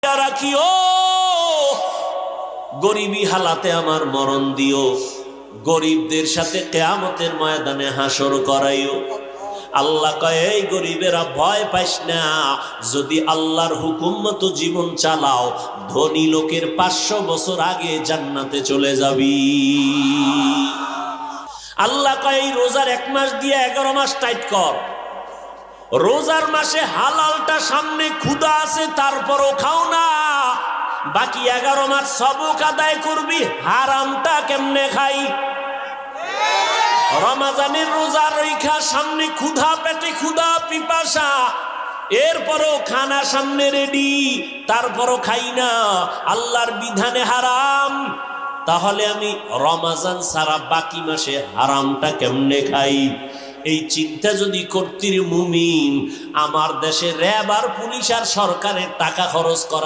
কইরা রাখিও, গরিবী হালাতে আমার মরণ দিও, গরিবদের সাথে কিয়ামতের ময়দানে হাসর করাইও। আল্লাহ কয় এই গরিবেরা ভয় পাইস না, যদি আল্লাহর হুকুম মতো জীবন চালাও ধনী লোকের 500 বছর আগে জান্নাতে চলে যাবি। আল্লাহ কয় এই রোজার 1 মাস দিয়ে 11 মাস টাইট কর। রোজার মাসে হালালটা সামনে ক্ষুধা আছে তারপরও খাও না, বাকি 11 মাস সবক আদায় করবি, হারামটা কেমনে খাই। রমাজানের রোজা রইখা সামনে ক্ষুধা, পেটে ক্ষুধা পিপাসা, এরপরও খানা সামনে রেডি, তারপরও খাই না, আল্লাহর বিধানে হারাম। তাহলে আমি রমাজান ছাড়া বাকি মাসে হারামটা কেমনে খাই? এই চিন্তা যদি করতির মুমিন, আমার দেশে র্যাব আর পুলিশ আর সরকারের টাকা খরচ করা